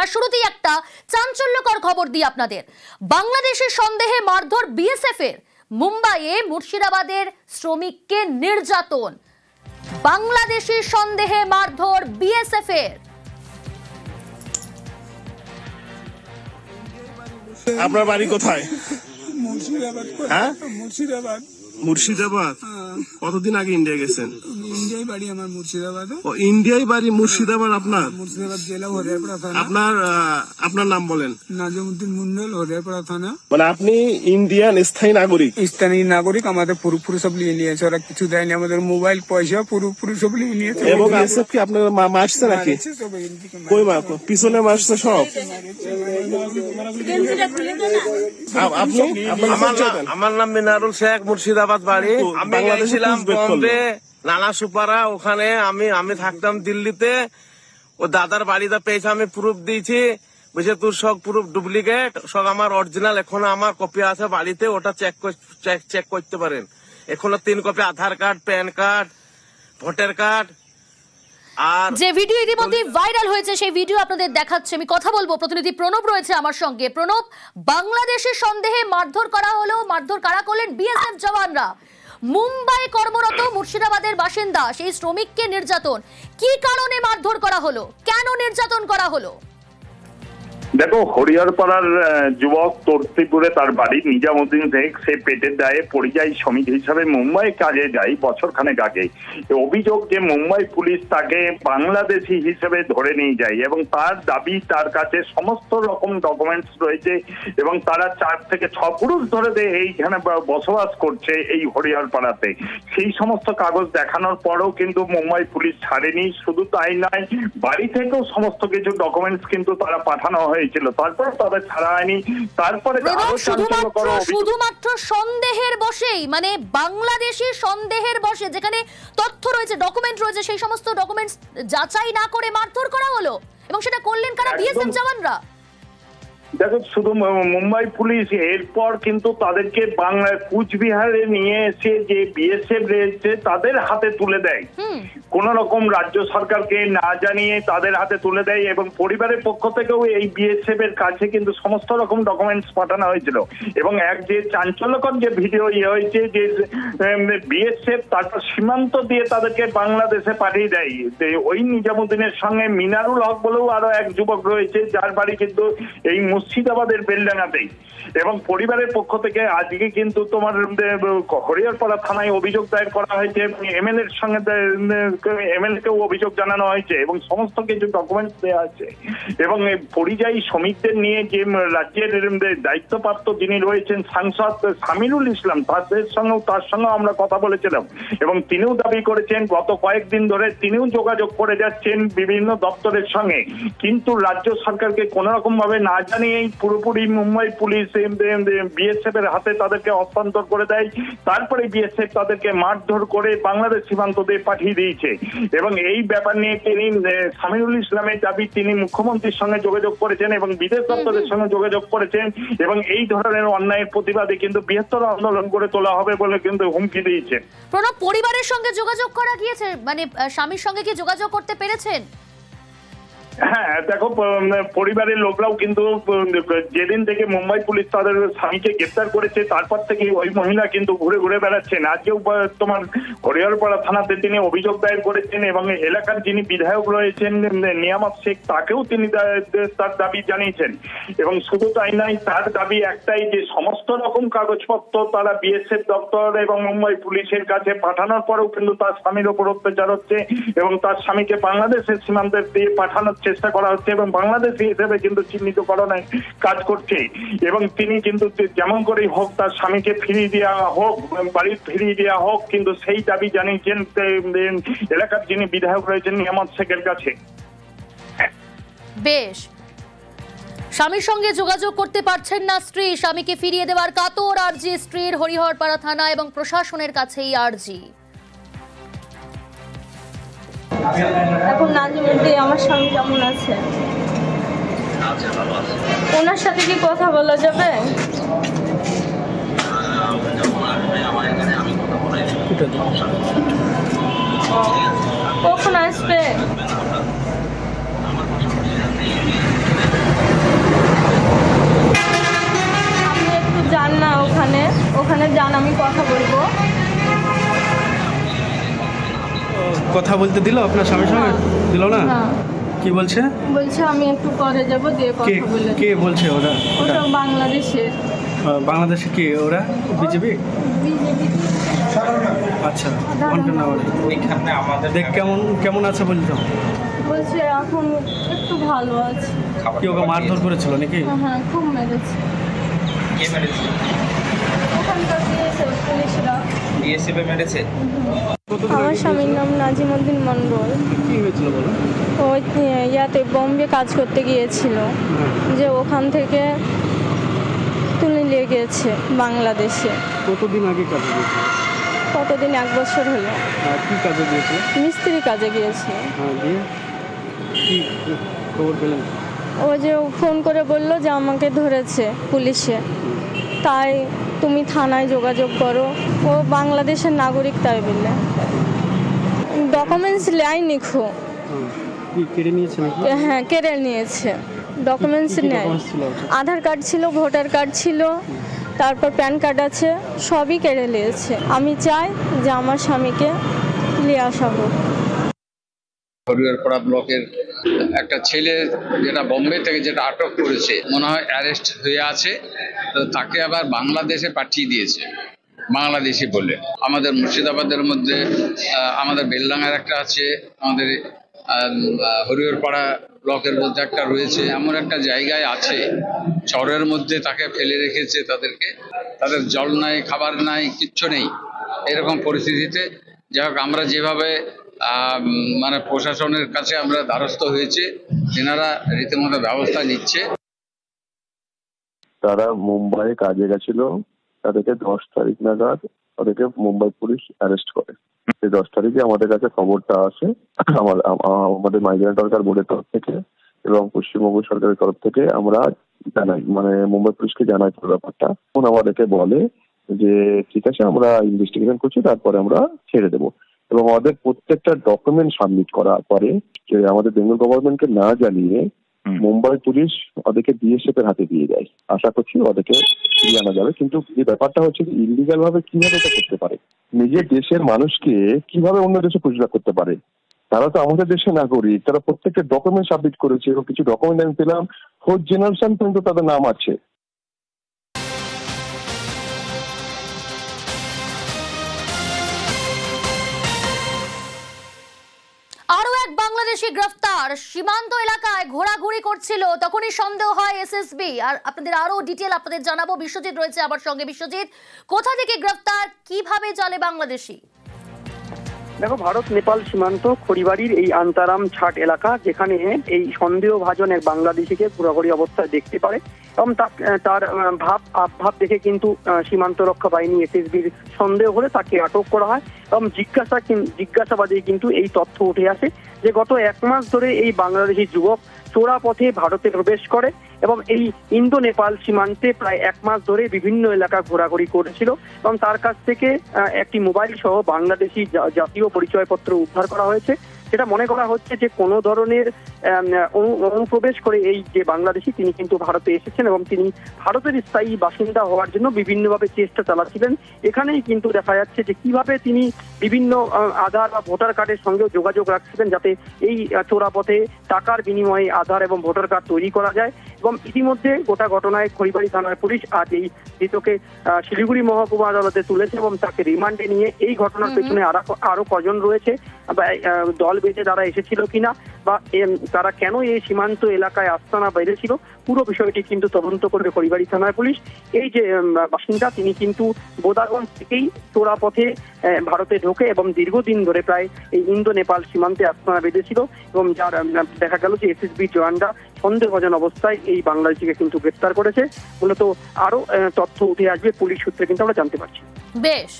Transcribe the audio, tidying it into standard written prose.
তার শুরুতেই একটা চাঞ্চল্যকর খবর দিই আপনাদের। বাংলাদেশের সন্দেহে মারধর বিএসএফ এর। মুম্বাইয়ে মুর্শিদাবাদের শ্রমিককে নির্যাতন। বাংলাদেশের সন্দেহে মারধর বিএসএফ এর। আপনার বাড়ি কোথায়? মুর্শিদাবাদ। হ্যাঁ, মুর্শিদাবাদ। মুর্শিদাবাদ। কতদিন আগে ইন্ডিয়া গেছেন? ইন্ডিয়ায় বাড়ি আমার মুর্শিদাবাদ। ও ইন্ডিয়ায় বাড়ি মুর্শিদাবাদ আপনার? মুর্শিদাবাদ জেলা হরিয়ারপাড়া থানা। আপনার নাম বলেন? নাজিমউদ্দিন মন্ডল, হরিয়ারপাড়া থানা। মানে আপনি ইন্ডিয়ান স্থায়ী নাগরিক? স্থানীয় নাগরিক। আমাদের পুরোপুরি সব নিয়ে নিয়েছে, ওরা কিছু দেয়নি। আমাদের মোবাইল পয়সা পুরোপুরি সব নিয়ে নিয়েছে। এবং বিএসএফ কি আপনার মারছে নাকি? কই মা পিছনে মারছে সব? আমার নাম মিনারুল শেখ, মুর্শিদাবাদ বাড়ি। আমি গেছিলাম বম্বে, নানা সুপারা, ওখানে আমি থাকতাম দিল্লিতে। ও দাদার বাড়িতে পেয়েছে, আমি প্রুফ দিয়েছি। বুঝে তোর সব প্রুফ ডুপ্লিকেট, সব আমার অরিজিনাল। এখনো আমার কপি আছে বাড়িতে, ওটা চেক করতে পারেন। এখনো 3 copy Aadhaar card, PAN card, voter card. আর যে ভিডিও ইতিমধ্যে ভাইরাল হয়েছে সেই ভিডিও আপনাদের দেখাচ্ছে। আমি কথা বলবো, প্রতিনিধি প্রণব রয়েছে আমার সঙ্গে। প্রণব, বাংলাদেশের সন্দেহে মারধর করা হলো, মারধর কারা করলেন? বিএসএফ জওয়ানরা। মুম্বাই কর্মরত মুর্শিদাবাদের বাসিন্দা সেই শ্রমিককে নির্যাতন। কি কারণে মারধর করা হলো, কেন নির্যাতন করা হলো? দেখো, হরিহরপাড়ার যুবক তর্তিপুরে তার বাড়ি। নিজামুদ্দিন শেখ সে পেটের দায়ে পরিযায়ী শ্রমিক হিসাবে মুম্বাই কাজে যায় বছরখানেক আগে। অভিযোগ যে মুম্বাই পুলিশ তাকে বাংলাদেশি হিসেবে ধরে নিয়ে যায় এবং তার দাবি তার কাছে সমস্ত রকম ডকুমেন্টস রয়েছে এবং তারা 4 থেকে 6 পুরুষ ধরে এইখানে বসবাস করছে এই হরিহরপাড়াতে। সেই সমস্ত কাগজ দেখানোর পরেও কিন্তু মুম্বাই পুলিশ ছাড়েনি। শুধু তাই নয়, বাড়ি থেকেও সমস্ত কিছু ডকুমেন্টস কিন্তু তারা পাঠানো হয়েছিল, তারপর তাদের ছাড়া হয়নি। তারপরে শুধুমাত্র সন্দেহের বশেই, মানে বাংলাদেশের সন্দেহের বশে যেখানে তথ্য রয়েছে, ডকুমেন্ট রয়েছে, সেই সমস্ত ডকুমেন্টস যাচাই না করে মারধর করা হলো। এবং সেটা করলেন কারা? বিএসএফ জওয়ানরা। দেখো, শুধু মুম্বাই পুলিশ, এরপর কিন্তু তাদেরকে বাংলায় কুচবিহারে নিয়ে এসে যে বিএসএফ রয়েছে তাদের হাতে তুলে দেয়। কোন রকম রাজ্য সরকারকে না জানিয়ে তাদের হাতে তুলে দেয় এবং পরিবারের পক্ষ থেকেও এই বিএসএফ এর কাছে কিন্তু সমস্ত রকম ডকুমেন্টস পাঠানো হয়েছিল। এবং এক যে চাঞ্চল্যকর যে ভিডিও হয়েছে যে বিএসএফ তারপর সীমান্ত দিয়ে তাদেরকে বাংলাদেশে পাঠিয়ে দেয়। ওই নিজামুদ্দিনের সঙ্গে মিনারুল হক বলেও আরো এক যুবক রয়েছে, যার বাড়ি কিন্তু এই মুর্শিদাবাদের বেলডাঙ্গাতেই। এবং পরিবারের পক্ষ থেকে আজকে কিন্তু তোমার হরিহরপাড়া থানায় অভিযোগ দায়ের করা হয়েছে। এমএলএ এর সঙ্গে এমএলএ কেও অভিযোগ জানানো হয়েছে এবং সমস্ত কিছু ডকুমেন্টস দেওয়া আছে। এবং পরিযায়ী শ্রমিকদের নিয়ে যে রাজ্যের দায়িত্বপ্রাপ্ত যিনি রয়েছেন সাংসদ সামিরুল ইসলাম, তার সঙ্গেও আমরা কথা বলেছিলাম এবং তিনিও দাবি করেছেন গত কয়েকদিন ধরে তিনিও যোগাযোগ করে যাচ্ছেন বিভিন্ন দপ্তরের সঙ্গে, কিন্তু রাজ্য সরকারকে কোন রকম ভাবে না জানিয়েই পুরোপুরি মুম্বাই পুলিশ বিএসএফ এর হাতে তাদেরকে হস্তান্তর করে দেয়। তারপরে বিএসএফ তাদেরকে মারধর করে বাংলাদেশ সীমান্ত দিয়ে পাঠিয়ে দিয়েছে। এবং এই ব্যাপার নিয়ে তিনি সামিরুল ইসলামের দাবি, তিনি মুখ্যমন্ত্রীর সঙ্গে যোগাযোগ করেছেন এবং বিদেশ দপ্তরের সঙ্গে যোগাযোগ করেছেন এবং এই ধরনের অন্যায়ের প্রতিবাদে কিন্তু বৃহত্তর আন্দোলন করে তোলা হবে বলে কিন্তু হুমকি দিয়েছে। প্রণব, পরিবারের সঙ্গে যোগাযোগ করা গিয়েছে, মানে স্বামীর সঙ্গে কি যোগাযোগ করতে পেরেছেন? হ্যাঁ, দেখো, পরিবারের লোকরাও কিন্তু যেদিন থেকে মুম্বাই পুলিশ তাদের স্বামীকে গ্রেপ্তার করেছে তারপর থেকে ওই মহিলা কিন্তু ঘুরে ঘুরে বেড়াচ্ছেন। আজকেও তোমার হরিহরপাড়া থানাতে তিনি অভিযোগ দায়ের করেছেন এবং এলাকার যিনি বিধায়ক রয়েছেন নিয়ামত শেখ, তাকেও তিনি তার দাবি জানিয়েছেন। এবং শুধু তাই নয়, তার দাবি একটাই যে সমস্ত রকম কাগজপত্র তারা বিএসএফ দপ্তর এবং মুম্বাই পুলিশের কাছে পাঠানোর পরেও কিন্তু তার স্বামীর ওপর অত্যাচার হচ্ছে এবং তার স্বামীকে বাংলাদেশের সীমান্তে দিয়ে পাঠানোর চেষ্টা করা হচ্ছে এবং বাংলাদেশি হিসেবে কিন্তু চিহ্নিতকরণে কাজ করছে। এবং তিনি কিন্তু যেমন করেই হোক তার স্বামীকে ফিরিয়ে দেওয়া হোক, বাড়ি ফিরিয়ে দেওয়া হোক, কিন্তু সেই দাবি জানিয়েছেন এলাকার যিনি বিধায়ক রয়েছেন নিয়ামত শেখের কাছে। বেশ, স্বামীর সঙ্গে যোগাযোগ করতে পারছেন না স্ত্রী, স্বামীকে ফিরিয়ে দেওয়ার কাতর আর্জি স্ত্রীর। হরিহরপাড়া থানা এবং প্রশাসনের কাছে এই আর্জি। এখন নাজিমুদ্দিন আমার স্বামী কেমন আছে? ওনার সাথে কি কথা বলা যাবে? কখন আসবে? কথা বলতে দিল আপনার স্বামীর সঙ্গে? দিল না? না, কি বলছে? বলছে আমি একটু পরে যাব, দিয়ে কে কথা বলে। কে বলছে ওরা? ওটা বাংলাদেশের। বাংলাদেশে কি ওরা? বিজেপি? বিজেপি। আচ্ছা, দেখ কেমন আছে বলতো? বলছে এখন একটু ভালো আছে। কি ওকে মারধর করেছিল নাকি? হ্যাঁ, খুব মেরেছে। কে মেরেছে? ওখানকার পুলিশরা। বিএসএফ মেরেছে? আমার স্বামীর নাম নাজিমউদ্দিন মন্ডল। কি হয়েছিল বলো? ও ইয়াতে বোম্বে কাজ করতে গিয়েছিল, যে ওখান থেকে তুলে নিয়ে গিয়েছে বাংলাদেশে। কতদিন আগে কাজে গিয়েছিল? কতদিন, 1 বছর হলো। কি কাজে গিয়েছিল? মিস্ত্রি কাজে গিয়েছিল। দিয়ে কি খবর পেলেন? ও যে ফোন করে বলল যে আমাকে ধরেছে পুলিশে, তাই তুমি থানায় যোগাযোগ করো। ও বাংলাদেশের নাগরিক, তাই বললে ডকুমেন্টস লাইনি খো। কি কেড়ে নিয়েছে নাকি? হ্যাঁ, কেড়ে নিয়েছে। ডকুমেন্টস নেই। আধার কার্ড ছিল, ভোটার কার্ড ছিল, তারপর প্যান কার্ড আছে, সবই কেড়ে নিয়েছে। আমি চাই যে আমার স্বামীকে নিয়ে আসা হোক। হরিহরপাড়া ব্লকের একটা ছেলে যেটা বোম্বে থেকে যেটা আটক করেছে, মনে হয় অ্যারেস্ট হয়ে আছে, তো তাকে আবার বাংলাদেশে পাঠিয়ে দিয়েছে, বাংলাদেশি বলে। আমাদের মুর্শিদাবাদের মধ্যে আমাদের বেলডাঙ্গার একটা আছে, আমাদের হরিহরপাড়া ব্লকের মধ্যে একটা রয়েছে। এমন একটা জায়গায় আছে, চরের মধ্যে তাকে ফেলে রেখেছে তাদেরকে। তাদের জল নাই, খাবার নাই, কিচ্ছু নেই। এরকম পরিস্থিতিতে যাই হোক, আমরা যেভাবে মানে প্রশাসনের কাছে আমরা দ্বারস্থ হয়েছে, এনারা রীতিমতো ব্যবস্থা নিচ্ছে। তারা মুম্বাই কাজে গেছিল, তাদেরকে 10 তারিখ নাগাদ তাদেরকে মুম্বাই পুলিশ অ্যারেস্ট করে। সেই 10 তারিখে আমাদের কাছে খবরটা আসে, আমাদের মাইগ্রেন্ট ওয়ার্কার বোর্ডের তরফ থেকে এবং পশ্চিমবঙ্গ সরকারের তরফ থেকে আমরা জানাই, মানে মুম্বাই পুলিশকে জানাই পুরো ব্যাপারটা। এখন আমাদেরকে বলে যে ঠিক আছে, আমরা ইনভেস্টিগেশন করছি, তারপরে আমরা ছেড়ে দেবো। এবং আমাদের প্রত্যেকটা ডকুমেন্ট সাবমিট করার পরে যে আমাদের বেঙ্গল গভর্নমেন্টকে না জানিয়ে মুম্বাই পুলিশ ওদেরকে বিএসএফ এর হাতে দিয়ে দেয়। আশা করছি ওদেরকে ফিরিয়ে আনা যাবে। কিন্তু যে ব্যাপারটা হচ্ছে ইলিগাল ভাবে কিভাবে এটা করতে পারে, নিজের দেশের মানুষকে কিভাবে অন্য দেশে পুষরা করতে পারে? তারা তো আমাদের দেশে নাগরিক, তারা প্রত্যেকটা ডকুমেন্ট সাবমিট করেছে এবং কিছু ডকুমেন্ট আমি পেলাম 4th জেনারেশন পর্যন্ত তাদের নাম আছে। আরো এক বাংলাদেশি গ্রেফতার, সীমান্ত এলাকায় ঘোরাঘুরি করছিল, তখনই সন্দেহ হয় এসএসবি। আর আপনাদের আরো ডিটেল আপনাদের জানাবো। বিশ্বজিৎ রয়েছে আমার সঙ্গে। বিশ্বজিৎ, কোথা থেকে গ্রেফতার, কিভাবে চলে বাংলাদেশি? দেখো, ভারত নেপাল সীমান্ত খড়িবাড়ির এই আন্তারাম ছাট এলাকা, যেখানে এই সন্দেহভাজন এক বাংলাদেশিকে ঘোরাঘুরি অবস্থায় দেখতে পারে এবং তার ভাব দেখে কিন্তু সীমান্ত রক্ষা বাহিনী এসএসবির সন্দেহ হলে তাকে আটক করা হয় এবং জিজ্ঞাসাবাদে কিন্তু এই তথ্য উঠে আসে যে গত 1 মাস ধরে এই বাংলাদেশি যুবক চোরা পথে ভারতে প্রবেশ করে এবং এই ইন্দো নেপাল সীমান্তে প্রায় 1 মাস ধরে বিভিন্ন এলাকা ঘোরাঘুরি করেছিল এবং তার কাছ থেকে একটি মোবাইল সহ বাংলাদেশি জাতীয় পরিচয়পত্র উদ্ধার করা হয়েছে। সেটা মনে করা হচ্ছে যে কোনো ধরনের অনুপ্রবেশ করে এই যে বাংলাদেশি, তিনি কিন্তু ভারতে এসেছেন এবং তিনি ভারতের স্থায়ী বাসিন্দা হওয়ার জন্য বিভিন্নভাবে চেষ্টা চালাচ্ছিলেন। এখানেই কিন্তু দেখা যাচ্ছে যে কিভাবে তিনি বিভিন্ন আধার বা ভোটার কার্ডের সঙ্গে যোগাযোগ রাখছিলেন, যাতে এই চোরাপথে টাকার বিনিময়ে আধার এবং ভোটার কার্ড তৈরি করা যায়। এবং ইতিমধ্যে গোটা ঘটনায় খড়িবাড়ি থানার পুলিশ আজ এই ধৃতকে শিলিগুড়ি মহকুমা আদালতে তুলেছে এবং তাকে রিমান্ডে নিয়ে এই ঘটনার পেছনে আরো কজন রয়েছে বা দল বেঁধে তারা এসেছিল কিনা বা তারা কেন এই সীমান্ত এলাকায় আস্তানা বেঁধেছিল, পুরো বিষয়টি কিন্তু তদন্ত করবে খড়িবাড়ি থানার পুলিশ। এই যে বাসিন্দা, তিনি কিন্তু বোদাগঞ্জ থেকেই চোরা পথে ভারতে ঢোকে এবং দীর্ঘদিন ধরে প্রায় এই ইন্দো নেপাল সীমান্তে আস্তানা বেঁধেছিল এবং যার দেখা গেল যে এসএসবি জওয়ানরা সন্দেহভাজন অবস্থায় এই বাংলাদেশিকে কিন্তু গ্রেফতার করেছে। মূলত আরো তথ্য উঠে আসবে পুলিশ সূত্রে কিন্তু আমরা জানতে পারছি। বেশ।